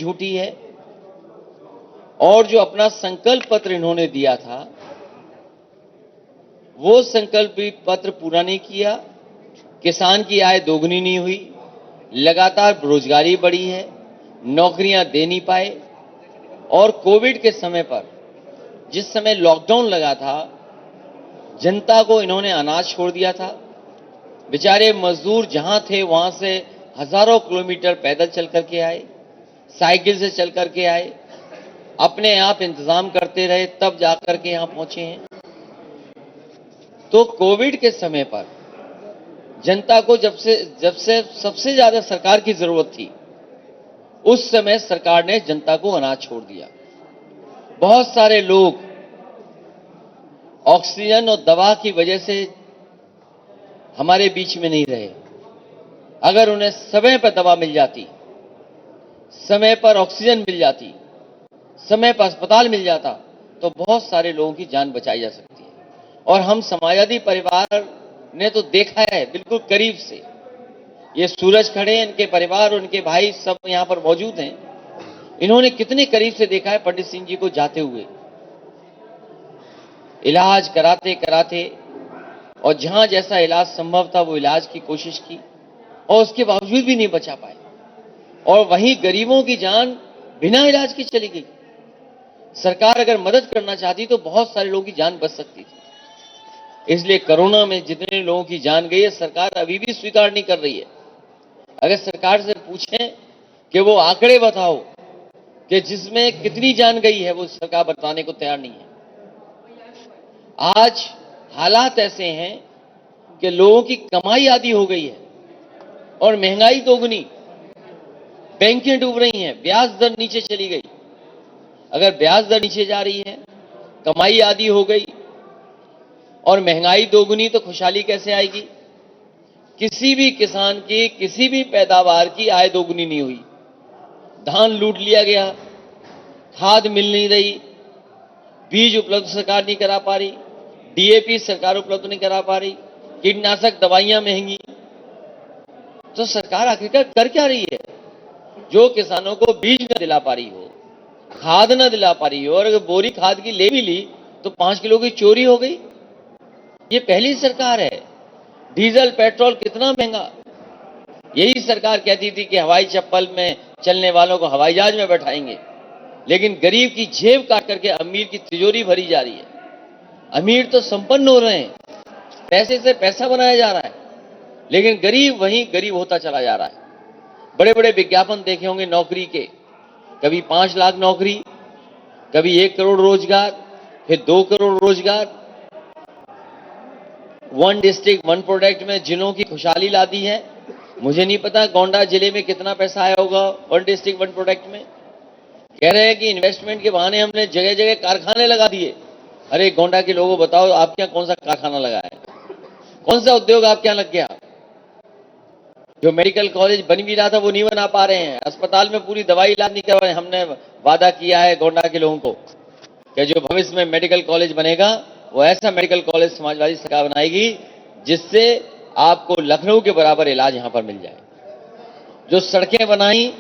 झूठी है और जो अपना संकल्प पत्र इन्होंने दिया था वो संकल्प पत्र पूरा नहीं किया। किसान की आय दोगुनी नहीं हुई, लगातार बेरोजगारी बढ़ी है, नौकरियां दे नहीं पाए। और कोविड के समय पर जिस समय लॉकडाउन लगा था, जनता को इन्होंने अनाज छोड़ दिया था। बेचारे मजदूर जहां थे वहां से हजारों किलोमीटर पैदल चल करके आए, साइकिल से चल करके आए, अपने आप इंतजाम करते रहे, तब जाकर के यहां पहुंचे हैं। तो कोविड के समय पर जनता को जब से सबसे ज्यादा सरकार की जरूरत थी, उस समय सरकार ने जनता को अनाज छोड़ दिया। बहुत सारे लोग ऑक्सीजन और दवा की वजह से हमारे बीच में नहीं रहे। अगर उन्हें समय पर दवा मिल जाती, समय पर ऑक्सीजन मिल जाती, समय पर अस्पताल मिल जाता, तो बहुत सारे लोगों की जान बचाई जा सकती है। और हम समाजवादी परिवार ने तो देखा है बिल्कुल करीब से। ये सूरज खड़े हैं, इनके परिवार, उनके भाई सब यहां पर मौजूद हैं। इन्होंने कितने करीब से देखा है पंडित सिंह जी को जाते हुए, इलाज कराते कराते, और जहां जैसा इलाज संभव था वो इलाज की कोशिश की और उसके बावजूद भी नहीं बचा पाए। और वहीं गरीबों की जान बिना इलाज की चली गई। सरकार अगर मदद करना चाहती तो बहुत सारे लोगों की जान बच सकती थी। इसलिए कोरोना में जितने लोगों की जान गई है, सरकार अभी भी स्वीकार नहीं कर रही है। अगर सरकार से पूछें कि वो आंकड़े बताओ कि जिसमें कितनी जान गई है, वो सरकार बताने को तैयार नहीं है। आज हालात ऐसे हैं कि लोगों की कमाई आधी हो गई है और महंगाई दोगुनी, बैंकें डूब रही हैं, ब्याज दर नीचे चली गई। अगर ब्याज दर नीचे जा रही है, कमाई आधी हो गई और महंगाई दोगुनी, तो खुशहाली कैसे आएगी? किसी भी किसान की, किसी भी पैदावार की आय दोगुनी नहीं हुई। धान लूट लिया गया, खाद मिल नहीं रही, बीज उपलब्ध सरकार नहीं करा पा रही, डीएपी सरकार उपलब्ध नहीं करा पा रही, कीटनाशक दवाइयां महंगी। तो सरकार आखिरकार कर क्या रही है? जो किसानों को बीज न दिला पा रही हो, खाद न दिला पा रही हो, और अगर बोरी खाद की ले भी ली तो 5 किलो की चोरी हो गई। ये पहली सरकार है। डीजल पेट्रोल कितना महंगा। यही सरकार कहती थी कि हवाई चप्पल में चलने वालों को हवाई जहाज में बैठाएंगे, लेकिन गरीब की जेब काट करके अमीर की तिजोरी भरी जा रही है। अमीर तो संपन्न हो रहे हैं, पैसे से पैसा बनाया जा रहा है, लेकिन गरीब वहीं गरीब होता चला जा रहा है। बड़े बड़े विज्ञापन देखे होंगे नौकरी के, कभी 5 लाख नौकरी, कभी 1 करोड़ रोजगार, फिर 2 करोड़ रोजगार। 1 डिस्ट्रिक्ट 1 प्रोडक्ट में जिलों की खुशहाली ला दी है। मुझे नहीं पता गोंडा जिले में कितना पैसा आया होगा 1 डिस्ट्रिक्ट 1 प्रोडक्ट में। कह रहे हैं कि इन्वेस्टमेंट के बहाने हमने जगह जगह कारखाने लगा दिए। अरे गोंडा के लोगों बताओ, आपके यहाँ कौन सा कारखाना लगा है? कौन सा उद्योग आपके यहाँ लग गया? जो मेडिकल कॉलेज बन भी रहा था वो नहीं बना पा रहे हैं, अस्पताल में पूरी दवाई इलाज नहीं करवा रहे। हमने वादा किया है गोंडा के लोगों को कि जो भविष्य में मेडिकल कॉलेज बनेगा वो ऐसा मेडिकल कॉलेज समाजवादी सरकार बनाएगी जिससे आपको लखनऊ के बराबर इलाज यहां पर मिल जाए। जो सड़कें बनाई,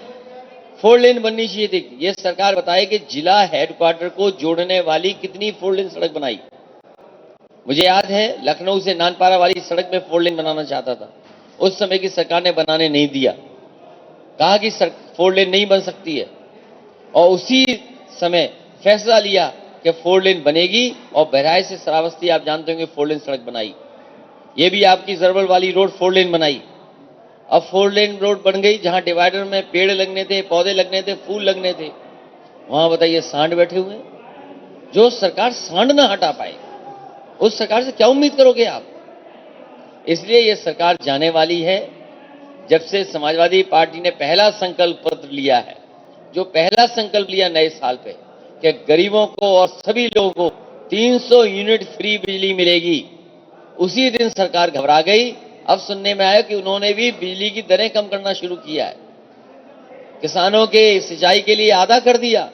4 लेन बननी चाहिए थी। ये सरकार बताए कि जिला हेडक्वार्टर को जोड़ने वाली कितनी 4 लेन सड़क बनाई। मुझे याद है लखनऊ से नानपारा वाली सड़क में 4 लेन बनाना चाहता था, उस समय की सरकार ने बनाने नहीं दिया, कहा कि 4 लेन नहीं बन सकती है। और उसी समय फैसला लिया कि 4 लेन बनेगी, और बहराइच से श्रावस्ती आप जानते होंगे 4 लेन सड़क बनाई। ये भी आपकी जरबल वाली रोड 4 लेन बनाई। अब 4 लेन रोड बन गई, जहां डिवाइडर में पेड़ लगने थे, पौधे लगने थे, फूल लगने थे, वहां बताइए सांड बैठे हुए। जो सरकार सांड ना हटा पाए, उस सरकार से क्या उम्मीद करोगे आप? इसलिए यह सरकार जाने वाली है। जब से समाजवादी पार्टी ने पहला संकल्प पत्र लिया है, जो पहला संकल्प लिया नए साल पे कि गरीबों को और सभी लोगों को 300 यूनिट फ्री बिजली मिलेगी, उसी दिन सरकार घबरा गई। अब सुनने में आया कि उन्होंने भी बिजली की दरें कम करना शुरू किया है। किसानों के सिंचाई के लिए आधा कर दिया।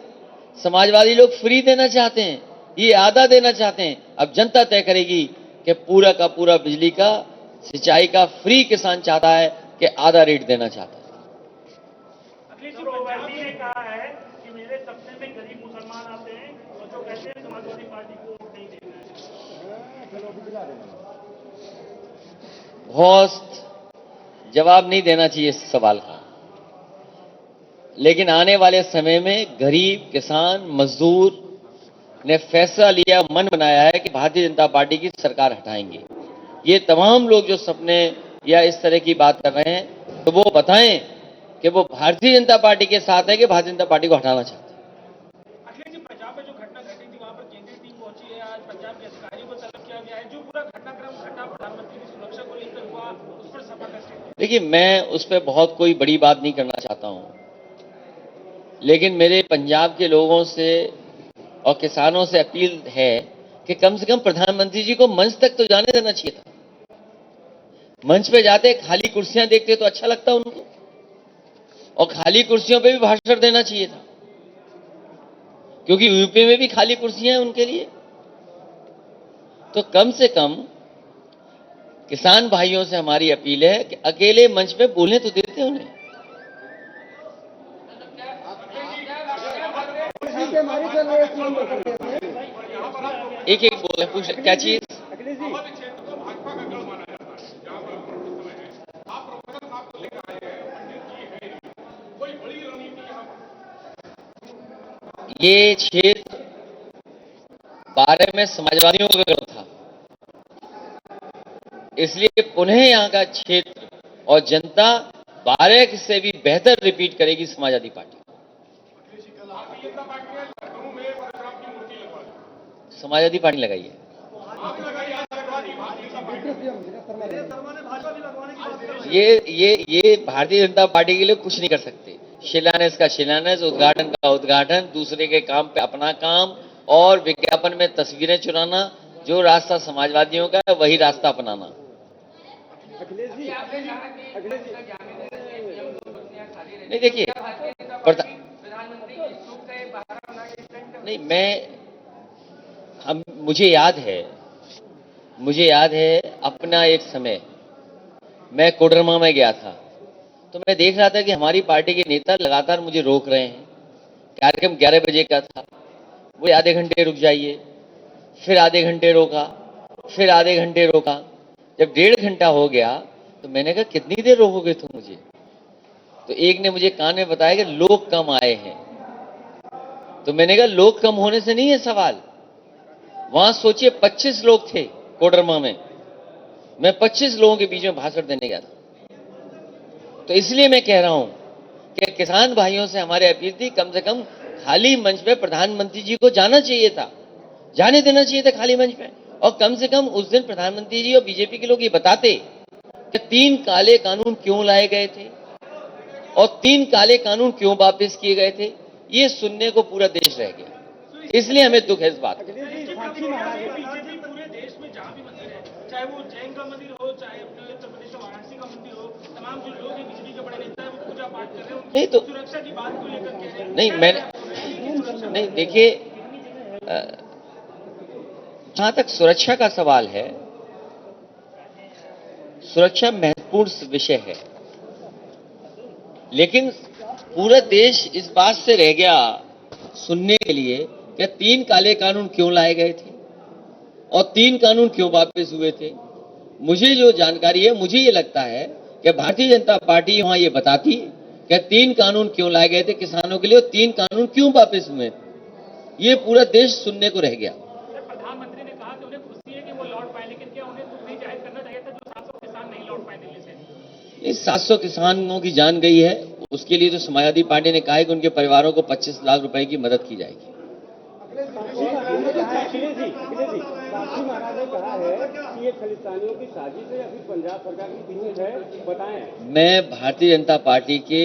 समाजवादी लोग फ्री देना चाहते हैं, ये आधा देना चाहते हैं। अब जनता तय करेगी कि पूरा का पूरा बिजली का, सिंचाई का फ्री किसान चाहता है कि आधा रेट देना चाहता है। अखिलेश जी, प्रत्याशी ने कहा है कि मेरे सपने में गरीब मुसलमान आते हैं और जो कहते हैं समाजवादी पार्टी को वोट नहीं देना है। बहुत जवाब नहीं देना चाहिए इस सवाल का, लेकिन आने वाले समय में गरीब, किसान, मजदूर ने फैसला लिया, मन बनाया है कि भारतीय जनता पार्टी की सरकार हटाएंगे। ये तमाम लोग जो सपने या इस तरह की बात कर रहे हैं, तो वो बताएं कि वो भारतीय जनता पार्टी के साथ है कि भारतीय जनता पार्टी को हटाना चाहते हैं। अखिलेश जी, पंजाब में जो घटना घटी थी वहां पर केंद्रीय टीम पहुंची है, आज पंजाब के अधिकारियों को तलब किया गया है, जो पूरा घटनाक्रम घटा प्रधानमंत्री की सुरक्षा को लेकर हुआ, उस पर सपा का स्टेटमेंट। देखिए, मैं उस पर बहुत कोई बड़ी बात नहीं करना चाहता हूं, लेकिन मेरे पंजाब के लोगों से और किसानों से अपील है कि कम से कम प्रधानमंत्री जी को मंच तक तो जाने देना चाहिए था। मंच पे जाते खाली कुर्सियां देखते तो अच्छा लगता उनको, और खाली कुर्सियों पे भी भाषण देना चाहिए था, क्योंकि यूपी में भी खाली कुर्सियां हैं उनके लिए। तो कम से कम किसान भाइयों से हमारी अपील है कि अकेले मंच पे बोलने तो देते उन्हें। एक एक बोले, पूछ क्या चीज? ये क्षेत्र 12 में समाजवादियों का गढ़ था, इसलिए पुनः यहां का क्षेत्र और जनता 12 से भी बेहतर रिपीट करेगी समाजवादी पार्टी। समाजवादी पार्टी लगाई है। ये भारतीय जनता पार्टी के लिए कुछ नहीं कर सकते। शिलान्यास का शिलान्यास, उद्घाटन का उद्घाटन, दूसरे के काम पे अपना काम, और विज्ञापन में तस्वीरें चुराना, जो रास्ता समाजवादियों का है वही रास्ता अपनाना। नहीं, देखिए, नहीं, मुझे याद है अपना एक समय मैं कोडरमा में गया था, तो मैं देख रहा था कि हमारी पार्टी के नेता लगातार मुझे रोक रहे हैं। कार्यक्रम 11 बजे का था, वो आधे घंटे रुक जाइए, फिर आधे घंटे रोका, फिर आधे घंटे रोका। जब 1.5 घंटा हो गया तो मैंने कहा कितनी देर रोकोगे तुम मुझे? तो एक ने मुझे कान में बताया कि लोग कम आए हैं। तो मैंने कहा लोग कम होने से नहीं है सवाल। वहां सोचिए 25 लोग थे कोडरमा में, मैं 25 लोगों के बीच में भाषण देने गया था। तो इसलिए मैं कह रहा हूं कि किसान भाइयों से हमारी अपील थी, कम से कम खाली मंच पे प्रधानमंत्री जी को जाना चाहिए था, जाने देना चाहिए था खाली मंच पे। और कम से कम उस दिन प्रधानमंत्री जी और बीजेपी के लोग ये बताते कि 3 काले कानून क्यों लाए गए थे और 3 काले कानून क्यों वापस किए गए थे, ये सुनने को पूरा देश रह गया। इसलिए हमें दुख है इस बात का। बीजेपी पूरे देश में जहां भी मंदिर है, चाहे वो जैन का मंदिर हो, चाहे अपने उत्तर प्रदेश में वाराणसी का मंदिर हो, तमाम जो लोग हैं बीजेपी के बड़े नेता है वो पूजा पाठ कर रहे हैं, नहीं तो सुरक्षा की बात को लेकर कह रहे हैं। नहीं, देखिए, जहां तक सुरक्षा का सवाल है, सुरक्षा महत्वपूर्ण विषय है, लेकिन पूरा देश इस बात से रह गया सुनने के लिए कि 3 काले कानून क्यों लाए गए थे और 3 कानून क्यों वापस हुए थे। मुझे जो जानकारी है, मुझे ये लगता है कि भारतीय जनता पार्टी वहां ये बताती कि 3 कानून क्यों लाए गए थे किसानों के लिए और 3 कानून क्यों वापस हुए, ये पूरा देश सुनने को रह गया। प्रधानमंत्री ने कहा कि उन्हें खुशी है कि वो लौट पाए, लेकिन क्या उन्हें दुख नहीं जाहिर करना चाहिए था जो 700 किसान नहीं लौट पाए दिल्ली से? इस 700 किसानों की जान गई है, उसके लिए तो समाजवादी पार्टी ने कहा है कि उनके परिवारों को 25 लाख रुपए की मदद की जाएगी। महाराज ने कहा है कि ये खालिस्तानियों की साजिश है या फिर पंजाब सरकार की टीम है, बताएं। मैं भारतीय जनता पार्टी के,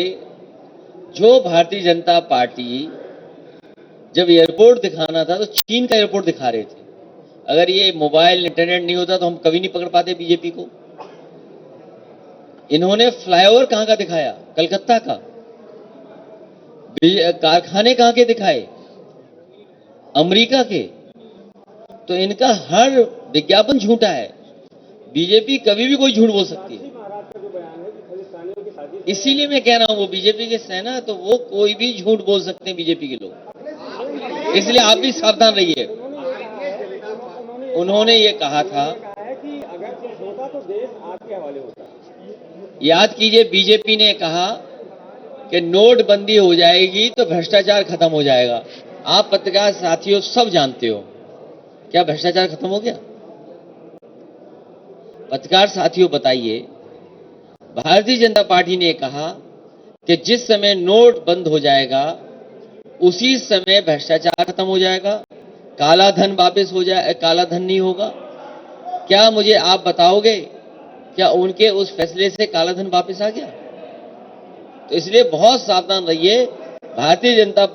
जो भारतीय जनता पार्टी जब एयरपोर्ट दिखाना था तो चीन का एयरपोर्ट दिखा रहे थे। अगर ये मोबाइल इंटरनेट नहीं होता तो हम कभी नहीं पकड़ पाते बीजेपी को। इन्होंने फ्लाईओवर कहां का दिखाया? कलकत्ता का। कारखाने कहां के दिखाए? अमेरिका के। तो इनका हर विज्ञापन झूठा है। बीजेपी कभी भी कोई झूठ बोल सकती है। महाराज का जो बयान है कि खालिस्तानियों की साजिश इसीलिए मैं कह रहा हूं वो बीजेपी के हैं ना, तो वो कोई भी झूठ बोल सकते हैं बीजेपी के लोग, इसलिए आप भी सावधान रहिए। उन्होंने ये कहा था है कि अगर कुछ होता तो देश आपके हवाले होता। याद कीजिए बीजेपी ने कहा कि नोटबंदी हो जाएगी तो भ्रष्टाचार खत्म हो जाएगा। आप पत्रकार साथियों सब जानते हो, क्या भ्रष्टाचार खत्म हो गया? पत्रकार साथियों बताइए, भारतीय जनता पार्टी ने कहा कि जिस समय नोट बंद हो जाएगा उसी समय भ्रष्टाचार खत्म हो जाएगा, काला धन वापस हो जाए, काला धन नहीं होगा। क्या मुझे आप बताओगे क्या उनके उस फैसले से काला धन वापस आ गया? तो इसलिए बहुत सावधान रहिए। भारतीय जनता